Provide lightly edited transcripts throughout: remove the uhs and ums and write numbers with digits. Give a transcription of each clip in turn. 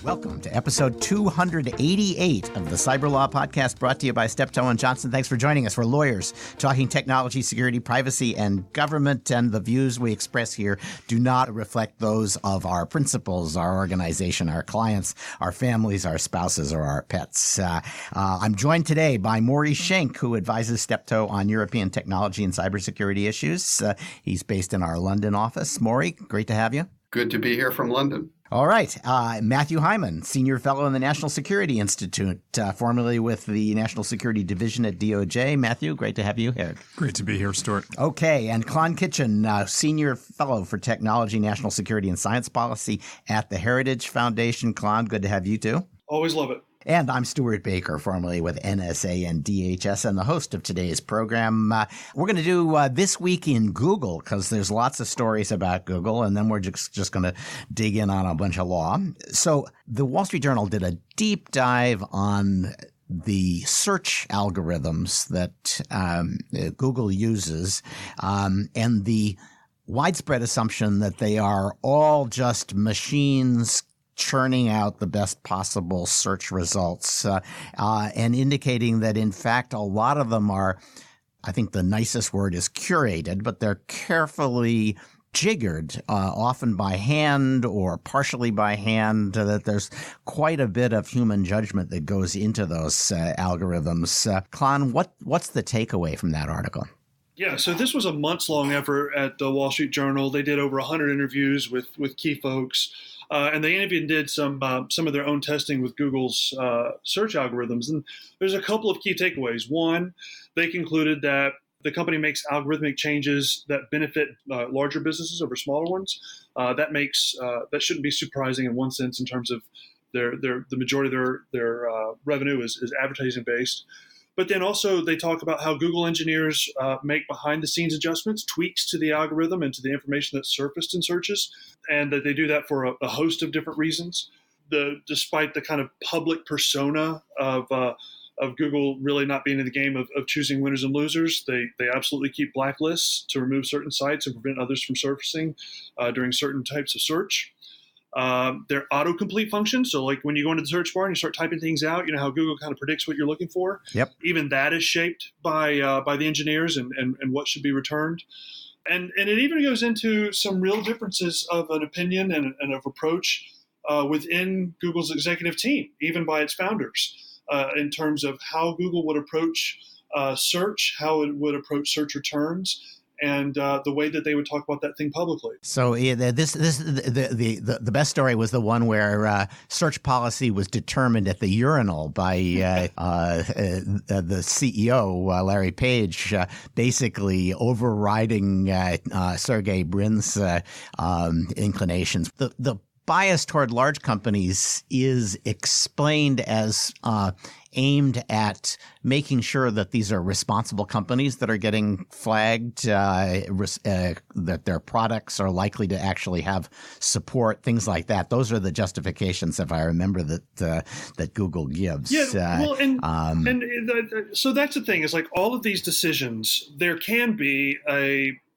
Welcome to episode 288 of the Cyberlaw Podcast, brought to you by Steptoe & Johnson. Thanks for joining us. We're lawyers talking technology, security, privacy, and government, and the views we express here do not reflect those of our principals, our organization, our clients, our families, our spouses, or our pets. I'm joined today by Maury Schenk, who advises Steptoe on European technology and cybersecurity issues. He's based in our London office. Maury, great to have you. Good to be here from London. All right. Matthew Hyman, Senior Fellow in the National Security Institute, formerly with the National Security Division at DOJ. Matthew, great to have you here. Great to be here, Stuart. Okay. And Klon Kitchen, Senior Fellow for Technology, National Security, and Science Policy at the Heritage Foundation. Klon, good to have you too. Always love it. And I'm Stuart Baker, formerly with NSA and DHS, and the host of today's program. We're going to do This Week in Google, because there's lots of stories about Google, and then we're just going to dig in on a bunch of law. So the Wall Street Journal did a deep dive on the search algorithms that Google uses, and the widespread assumption that they are all just machines churning out the best possible search results, and indicating that, in fact, a lot of them are, I think the nicest word is curated, but they're carefully jiggered, often by hand or partially by hand, that there's quite a bit of human judgment that goes into those algorithms. Klon, what's the takeaway from that article? Yeah, so this was a months-long effort at the Wall Street Journal. They did over 100 interviews with key folks. And they even did some of their own testing with Google's search algorithms. And there's a couple of key takeaways. One, they concluded that the company makes algorithmic changes that benefit larger businesses over smaller ones. That shouldn't be surprising in one sense, in terms of the majority of their revenue is advertising based. But then also they talk about how Google engineers make behind-the-scenes adjustments, tweaks to the algorithm and to the information that's surfaced in searches, and that they do that for a host of different reasons. Despite the kind of public persona of Google really not being in the game of choosing winners and losers, they absolutely keep blacklists to remove certain sites and prevent others from surfacing during certain types of search. Their autocomplete function. So like when you go into the search bar and you start typing things out, you know how Google kind of predicts what you're looking for. Yep. Even that is shaped by the engineers and what should be returned. And it even goes into some real differences of an opinion and of approach within Google's executive team, even by its founders, in terms of how Google would approach search, how it would approach search returns, and the way that they would talk about that thing publicly. So the best story was the one where search policy was determined at the urinal by the CEO, Larry Page, basically overriding Sergey Brin's inclinations. The bias toward large companies is explained as aimed at making sure that these are responsible companies that are getting flagged, that their products are likely to actually have support, things like that. Those are the justifications, if I remember, that Google gives. Yeah, well, so that's the thing, is like all of these decisions, there can be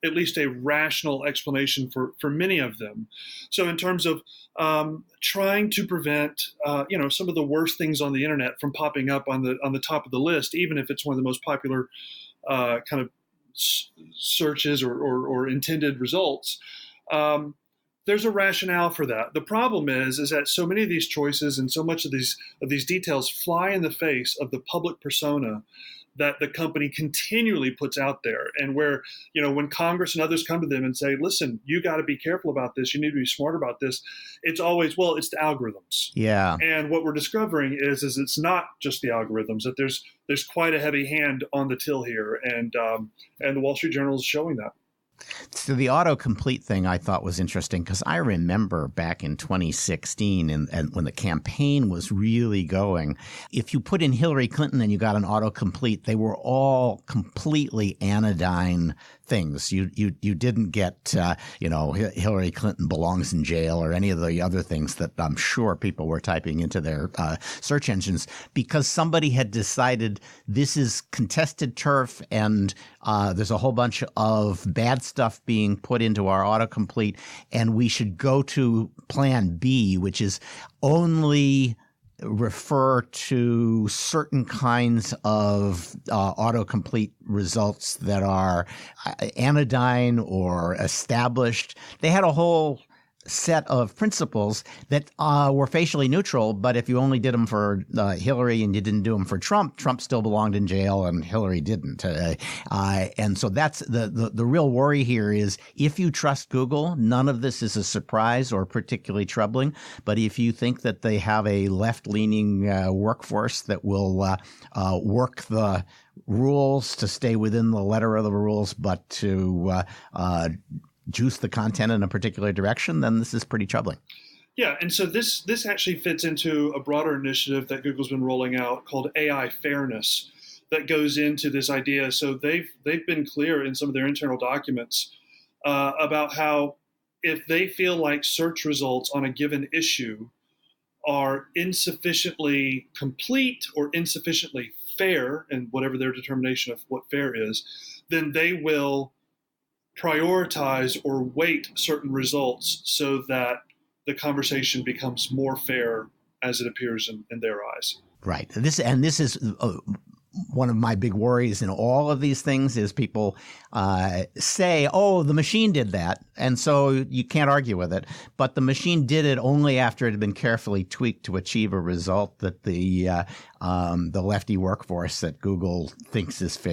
at least a rational explanation for many of them. So in terms of trying to prevent, some of the worst things on the internet from popping up on the top of the list, even if it's one of the most popular kind of searches or intended results, there's a rationale for that. The problem is that so many of these choices and so much of these details fly in the face of the public persona that the company continually puts out there, and where, when Congress and others come to them and say, listen, you got to be careful about this, you need to be smart about this, it's always, well, it's the algorithms. Yeah. And what we're discovering is it's not just the algorithms, that there's quite a heavy hand on the till here, and the Wall Street Journal is showing that. So the autocomplete thing I thought was interesting, because I remember back in 2016 and when the campaign was really going, if you put in Hillary Clinton and you got an autocomplete, they were all completely anodyne things. You didn't get, Hillary Clinton belongs in jail or any of the other things that I'm sure people were typing into their search engines, because somebody had decided this is contested turf and there's a whole bunch of bad stuff being put into our autocomplete, and we should go to plan B, which is only refer to certain kinds of autocomplete results that are anodyne or established. They had a whole set of principles that were facially neutral, but if you only did them for Hillary and you didn't do them for Trump, Trump still belonged in jail and Hillary didn't. And so that's the real worry here is if you trust Google, none of this is a surprise or particularly troubling. But if you think that they have a left-leaning workforce that will work the rules to stay within the letter of the rules, but to juice the content in a particular direction, then this is pretty troubling. Yeah, and so this actually fits into a broader initiative that Google's been rolling out called AI fairness that goes into this idea. So they've been clear in some of their internal documents about how if they feel like search results on a given issue are insufficiently complete or insufficiently fair, and whatever their determination of what fair is, then they will prioritize or weight certain results so that the conversation becomes more fair as it appears in their eyes. Right. This is one of my big worries in all of these things is people say, oh, the machine did that. And so you can't argue with it. But the machine did it only after it had been carefully tweaked to achieve a result that the lefty workforce at Google thinks is fair.